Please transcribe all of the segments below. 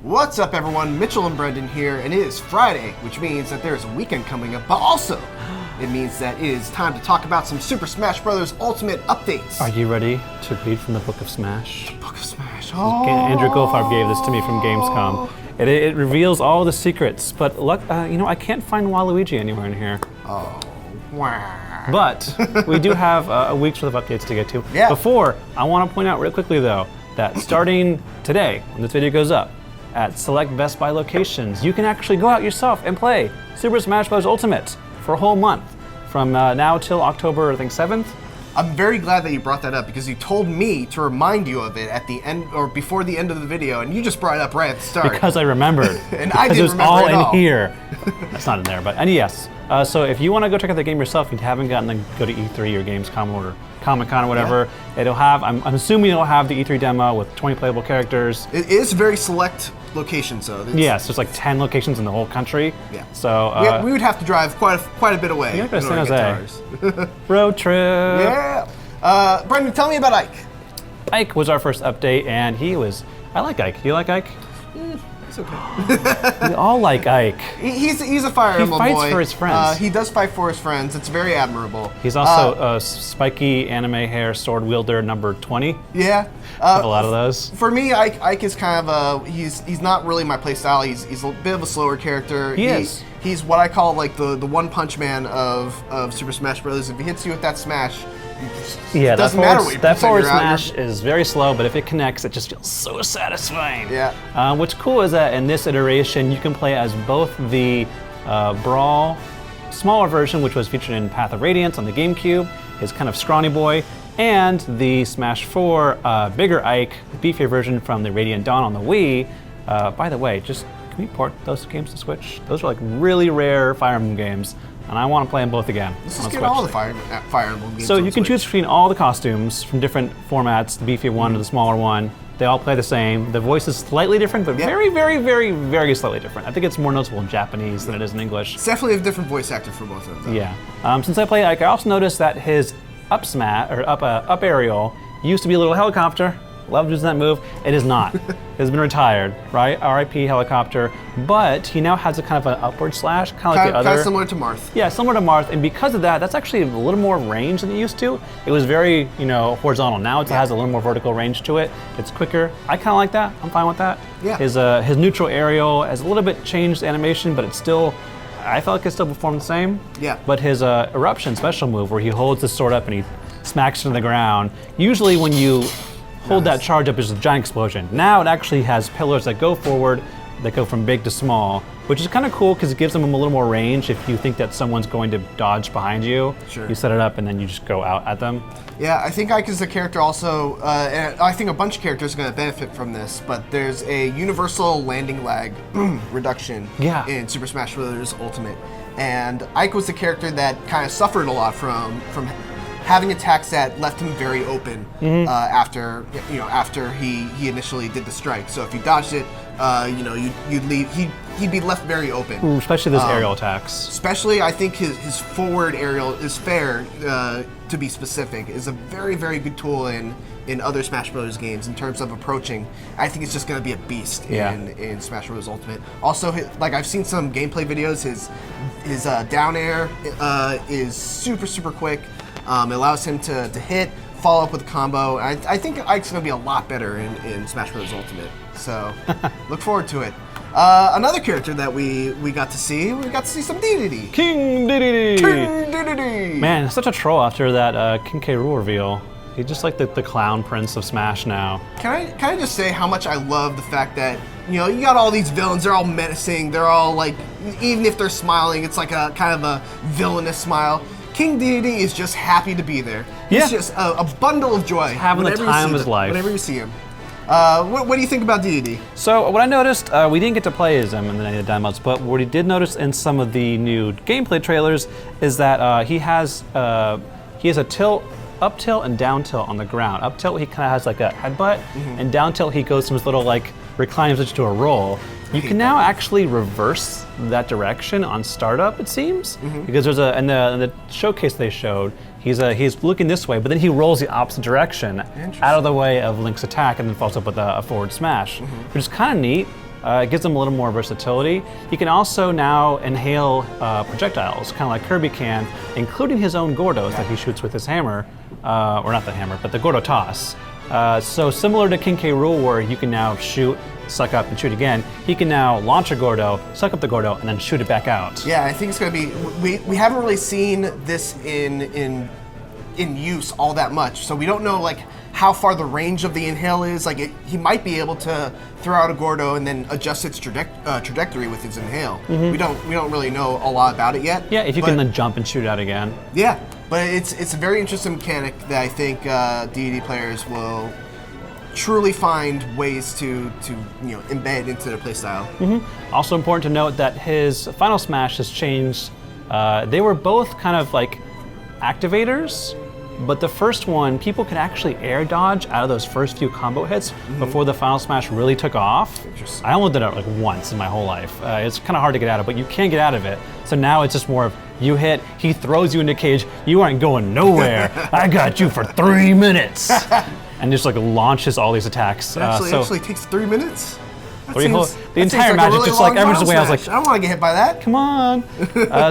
What's up, everyone? Mitchell and Brendan here, and it is Friday, which means that there is a weekend coming up, but also it means that it is time to talk about some Super Smash Bros. Ultimate updates. Are you ready to read from the Book of Smash? Book of Smash. Oh. Andrew Goldfarb gave this to me from Gamescom. It reveals all the secrets, but look, I can't find Waluigi anywhere in here. Oh, wow. But we do have a week's worth of updates to get to. Yeah. Before, I want to point out real quickly though, that starting today, when this video goes up, at select Best Buy locations, you can actually go out yourself and play Super Smash Bros. Ultimate for a whole month, from now till October, I think, 7th. I'm very glad that you brought that up because you told me to remind you of it at the end or before the end of the video, and you just brought it up right at the start. Because I remembered. And I didn't remember all at all. in here. That's not in there, but and yes. So if you want to go check out the game yourself, if you haven't gotten to go to E3 or Gamescom or Comic-Con or whatever, it'll have. I'm assuming it'll have the E3 demo with 20 playable characters. It is very select locations, though. Yes, there's like 10 locations in the whole country. Yeah. So we would have to drive quite a bit away. You gotta go to San Jose. Ours. Road trip. Yeah. Brendan, tell me about Ike. Ike was our first update, and I like Ike. Do you like Ike? It's okay. We all like Ike. He's a Fire Emblem boy. He fights for his friends. He does fight for his friends. It's very admirable. He's also a spiky anime hair sword wielder number 20. Yeah. A lot of those. For me, Ike is kind of he's not really my playstyle. He's a bit of a slower character. He is. He's what I call like the one punch man of Super Smash Bros. If he hits you with that smash, yeah, it doesn't matter what you that forward figure out. smash is very slow, but if it connects, it just feels so satisfying. Yeah. What's cool is that in this iteration, you can play as both the Brawl smaller version, which was featured in Path of Radiance on the GameCube, his kind of scrawny boy, and the Smash 4 bigger Ike, beefier version from the Radiant Dawn on the Wii. By the way, can we port those games to Switch? Those are like really rare Fire Emblem games, and I want to play them both again. Let's just get all the Fire Emblem games. So on you can Switch. choose between all the costumes from different formats, the beefier one or the smaller one. They all play the same. The voice is slightly different, but very, very, very, very slightly different. I think it's more noticeable in Japanese than it is in English. It's definitely a different voice actor for both of them. Yeah. Since I play Ike, I also noticed that his up aerial used to be a little helicopter. Loved using that move. It is not. It's been retired, right? R.I.P. helicopter. But he now has a kind of an upward slash, kind of like the other. Kind of similar to Marth. Yeah, similar to Marth, and because of that, that's actually a little more range than it used to. It was very, horizontal. Now it has a little more vertical range to it. It's quicker. I kind of like that. I'm fine with that. Yeah. His neutral aerial has a little bit changed animation, but it's still. I felt like it still performed the same. Yeah. But his eruption special move, where he holds the sword up and he smacks it to the ground. Usually, when you hold that charge up, is a giant explosion. Now it actually has pillars that go forward, that go from big to small, which is kind of cool because it gives them a little more range. If you think that someone's going to dodge behind you, you set it up and then you just go out at them. Yeah, I think Ike is a character also, and I think a bunch of characters are going to benefit from this, but there's a universal landing lag reduction in Super Smash Bros. Ultimate. And Ike was the character that kind of suffered a lot from having attacks that left him very open after he initially did the strike. So if you dodged it, he'd be left very open. Ooh, especially those aerial attacks. Especially, I think his forward aerial is fair, to be specific, is a very, very good tool in other Smash Bros. Games in terms of approaching. I think it's just going to be a beast in Smash Bros. Ultimate. Also, I've seen some gameplay videos. His down air is super, super quick. It allows him to hit, follow up with a combo. I think Ike's going to be a lot better in Smash Bros. Ultimate. So look forward to it. Another character that we got to see some Dedede. King Dedede! King Dedede! Man, such a troll after that King K. Rool reveal. He's just like the clown prince of Smash now. Can I just say how much I love the fact that, you got all these villains, they're all menacing, they're all like, even if they're smiling, it's like a kind of a villainous smile. King Dedede is just happy to be there. He's just a bundle of joy. Having the time of his life. Whenever you see him. What do you think about Dedede? So what I noticed, we didn't get to play as him in any of the demos, but what we did notice in some of the new gameplay trailers is that he has a tilt, up tilt and down tilt on the ground. Up tilt, he kind of has like a headbutt, and down tilt, he goes from his little recline position to a roll. You can now actually reverse that direction on startup, it seems, because there's in the showcase they showed, he's looking this way, but then he rolls the opposite direction out of the way of Link's attack and then follows up with a forward smash, which is kind of neat. It gives him a little more versatility. He can also now inhale projectiles, kind of like Kirby can, including his own Gordos that he shoots with his hammer, or not the hammer, but the Gordo toss. So similar to King K. Rool, where you can now shoot, suck up, and shoot again, he can now launch a Gordo, suck up the Gordo, and then shoot it back out. Yeah, I think it's going to be. We haven't really seen this in use all that much, so we don't know like how far the range of the inhale is. Like he might be able to throw out a Gordo and then adjust its trajectory with his inhale. We don't really know a lot about it yet. Yeah, if you can then jump and shoot out again. Yeah, but it's a very interesting mechanic that I think Dedede players will truly find ways to embed into their playstyle. Also important to note that his Final Smash has changed. They were both kind of like activators, but the first one, people could actually air dodge out of those first few combo hits before the Final Smash really took off. I only did it like once in my whole life. It's kind of hard to get out of, but you can get out of it. So now it's just more of you hit, he throws you into cage, you aren't going nowhere. I got you for 3 minutes. And just like launches all these attacks. It actually takes 3 minutes? The entire match is just like every way I was like, I don't want to get hit by that. Come on.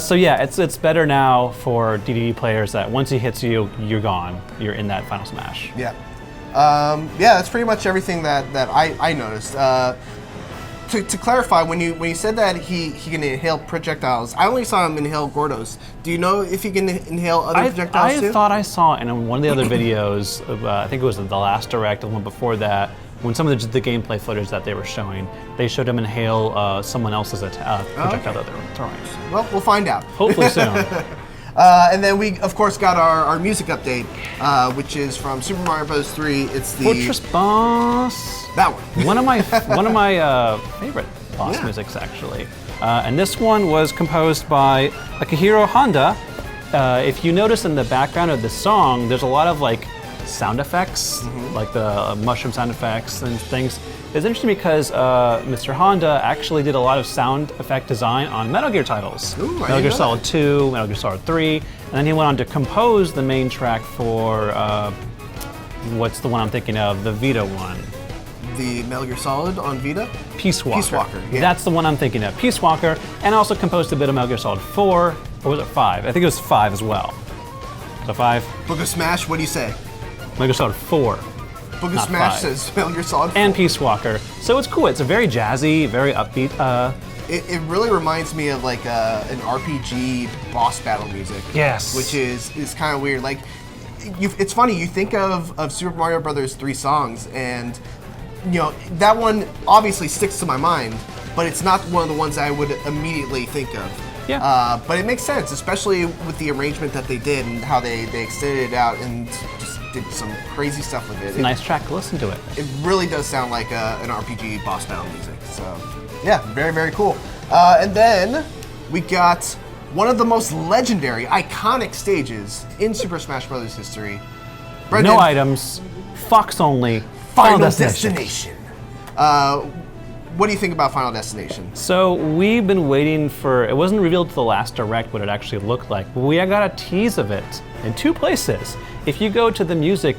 So yeah, it's better now for Dedede players that once he hits you, you're gone. You're in that Final Smash. Yeah. Yeah, that's pretty much everything that I noticed. To clarify, when you said that he can inhale projectiles, I only saw him inhale Gordos. Do you know if he can inhale other projectiles too? I thought I saw in one of the other videos, I think it was the last Direct, the one before that, when some of the gameplay footage that they were showing, they showed him inhale someone else's projectile that they were throwing. Well, we'll find out. Hopefully soon. And then we, of course, got our music update, which is from Super Mario Bros. 3. It's the Fortress Boss. That one. one of my favorite boss musics, actually. And this one was composed by Akihiro Honda. If you notice in the background of the song, there's a lot of like sound effects, like the mushroom sound effects and things. It's interesting because Mr. Honda actually did a lot of sound effect design on Metal Gear titles. Ooh, Metal Gear Solid 2, Metal Gear Solid 3, and then he went on to compose the main track for, what's the one I'm thinking of, the Vita one. The Metal Gear Solid on Vita? Peace Walker. Peace Walker, yeah. That's the one I'm thinking of, Peace Walker, and also composed a bit of Metal Gear Solid 4, or was it 5? I think it was 5 as well. So 5? Book of Smash, what do you say? Metal Gear Solid 4. Book of Smash says Metal Gear Solid 4. And Peace Walker. So it's cool. It's a very jazzy, very upbeat. It really reminds me of like an RPG boss battle music. Yes. Which is kind of weird. Like, it's funny. You think of Super Mario Brothers 3 songs, and that one obviously sticks to my mind, but it's not one of the ones I would immediately think of. Yeah. But it makes sense, especially with the arrangement that they did and how they extended it out and just did some crazy stuff with it. It's a nice track to listen to it. It really does sound like an RPG boss battle music. So, yeah, very, very cool. And then we got one of the most legendary, iconic stages in Super Smash Bros. History. Brendan, no items, Fox only, Final Destination. What do you think about Final Destination? So we've been waiting for, it wasn't revealed to the last Direct what it actually looked like, but we got a tease of it in 2 places. If you go to the music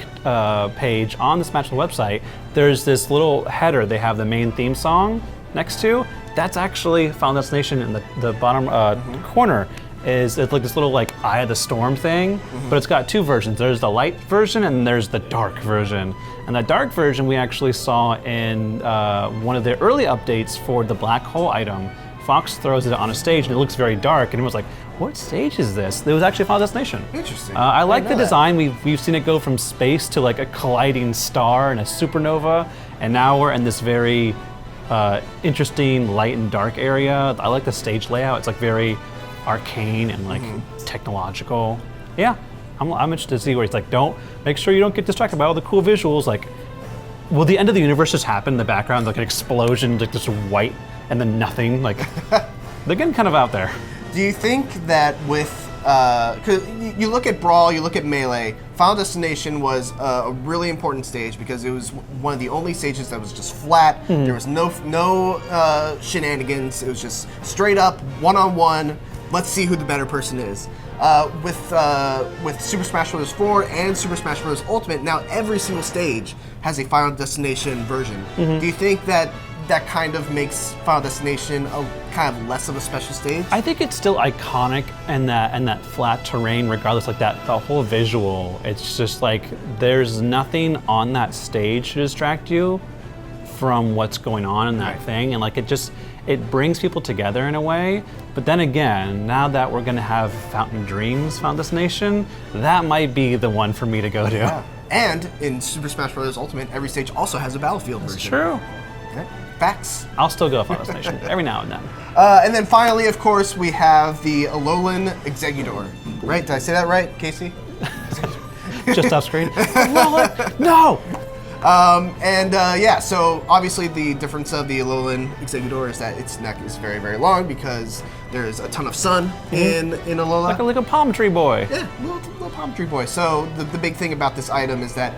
page on the Smash website, there's this little header they have the main theme song next to. That's actually Final Destination in the bottom corner. It's like this little like Eye of the Storm thing, but it's got 2 versions. There's the light version and there's the dark version. And the dark version we actually saw in one of the early updates for the black hole item. Fox throws it on a stage and it looks very dark, and it was like, what stage is this? It was actually Final Destination. Interesting. I like the design. We've seen it go from space to like a colliding star and a supernova, and now we're in this very interesting light and dark area. I like the stage layout. It's like very arcane and like technological. Yeah, I'm interested to see where it's like, make sure you don't get distracted by all the cool visuals. Like, will the end of the universe just happen in the background, like an explosion, like just white and then nothing? Like, they're getting kind of out there. Do you think that with, because you look at Brawl, you look at Melee, Final Destination was a really important stage because it was one of the only stages that was just flat. There was no shenanigans. It was just straight up, one-on-one. Let's see who the better person is. With Super Smash Bros. 4 and Super Smash Bros. Ultimate, now every single stage has a Final Destination version. Do you think that that kind of makes Final Destination a kind of less of a special stage? I think it's still iconic and that flat terrain, regardless. Like the whole visual. It's just like there's nothing on that stage to distract you from what's going on in that thing, and like it brings people together in a way. But then again, now that we're gonna have Fountain of Dreams Final Destination, that might be the one for me to go to. Yeah. And in Super Smash Bros. Ultimate, every stage also has a battlefield version. It's true. Okay. Facts. I'll still go Final Destination every now and then. And then finally, of course, we have the Alolan Exeggutor. Right? Did I say that right, Casey? Just off screen. No! So obviously the difference of the Alolan Exeggutor is that its neck is very, very long because there's a ton of sun in Alola. Like a palm tree boy. Yeah, little palm tree boy. So the big thing about this item is that,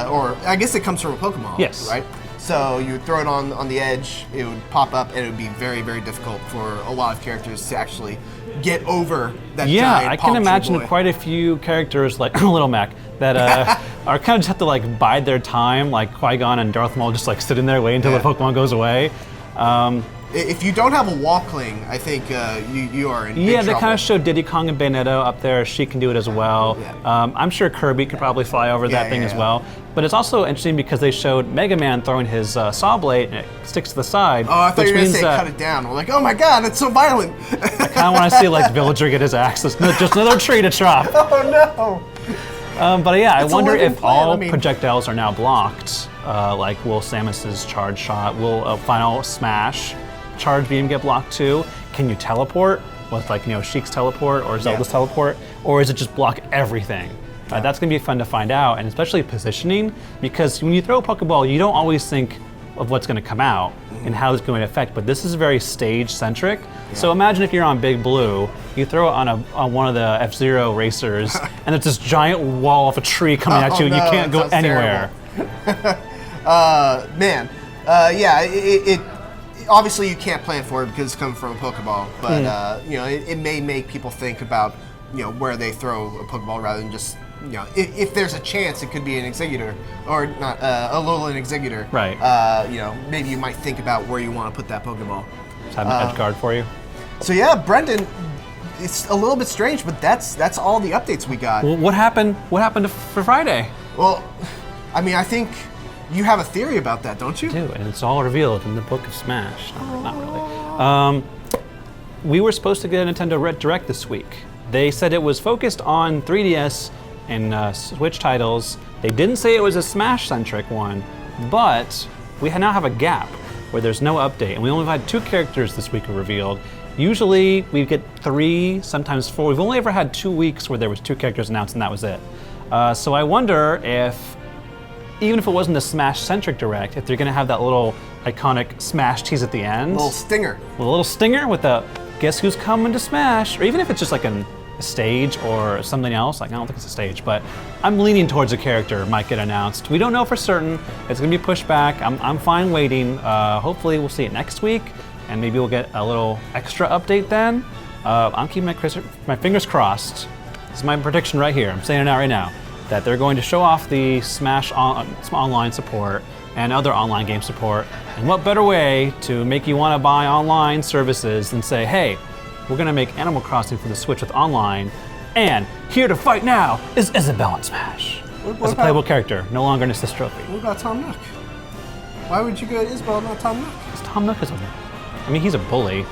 or I guess it comes from a Pokemon, yes, right? So you would throw it on the edge, it would pop up, and it would be very, very difficult for a lot of characters to actually get over that giant I palm can tree imagine boy. quite a few characters like Little Mac that are kind of just have to like bide their time, like Qui-Gon and Darth Maul just like sitting there waiting until the Pokemon goes away. If you don't have a wall cling, I think you are in big trouble. They kind of showed Diddy Kong and Bayonetta up there. She can do it as well. Yeah. I'm sure Kirby could probably fly over that thing as well. But it's also interesting because they showed Mega Man throwing his saw blade and it sticks to the side. Oh, I thought you were going to say cut it down. We're like, oh my god, it's so violent. I kind of want to see like Villager get his axe. It's just another tree to chop. Oh no. But yeah, It's I wonder if all plan. projectiles are now blocked. Like will Samus's charge shot, will Final Smash charge beam get blocked too? Can you teleport with like Sheik's teleport or Zelda's teleport, or is it just block everything? That's gonna be fun to find out, and especially positioning, because when you throw a Pokeball, you don't always think of what's gonna come out and how it's going to affect, but this is very stage centric. So imagine if you're on Big Blue, you throw it on one of the F-Zero racers, and there's this giant wall of a tree coming at you, and you can't go anywhere. It obviously you can't plan for it because it's coming from a Pokeball, but it may make people think about where they throw a Pokeball rather than just if there's a chance it could be an Exeggutor or not a Alolan Exeggutor. Right. Maybe you might think about where you want to put that Pokeball. Just have an edge guard for you. So yeah, Brendan, it's a little bit strange, but that's all the updates we got. Well, what happened for Friday? Well, I mean, I think you have a theory about that, don't you? I do, and it's all revealed in the Book of Smash. Not really. We were supposed to get a Nintendo Direct this week. They said it was focused on 3DS and Switch titles. They didn't say it was a Smash-centric one, but we now have a gap where there's no update, and we only had 2 characters this week revealed. Usually we get 3, sometimes 4. We've only ever had 2 weeks where there was 2 characters announced and that was it. So I wonder if, even if it wasn't a Smash-centric Direct, if they're gonna have that little iconic Smash tease at the end. A little stinger. A little stinger with a, guess who's coming to Smash? Or even if it's just like a stage or something else. Like, I don't think it's a stage, but I'm leaning towards a character might get announced. We don't know for certain. It's gonna be pushed back. I'm fine waiting. Hopefully we'll see it next week, and maybe we'll get a little extra update then. I'm keeping my fingers crossed. This is my prediction right here. I'm saying it out right now, that they're going to show off the Smash online support and other online game support. And what better way to make you want to buy online services than say, hey, we're gonna make Animal Crossing for the Switch with online, and here to fight now is Isabelle in Smash. As a playable character, no longer an assist trophy. What about Tom Nook? Why would you go to Isabelle, not Tom Nook? Because Tom Nook is he's a bully.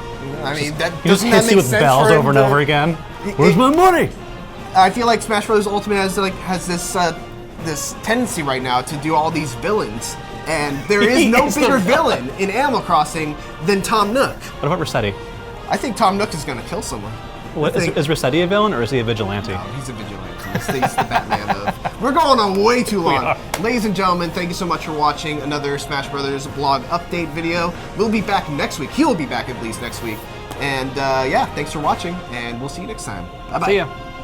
I mean, He just hits you with bells over and over again. Where's my money? I feel like Smash Bros. Ultimate has this tendency right now to do all these villains, and there is no bigger villain in Animal Crossing than Tom Nook. What about Rossetti? I think Tom Nook is going to kill someone. Is Rossetti a villain or is he a vigilante? No, he's a vigilante. He's the Batman of. We're going on way too long. Ladies and gentlemen, thank you so much for watching another Smash Brothers blog update video. We'll be back next week. He'll be back at least next week. And thanks for watching, and we'll see you next time. Bye-bye. See ya.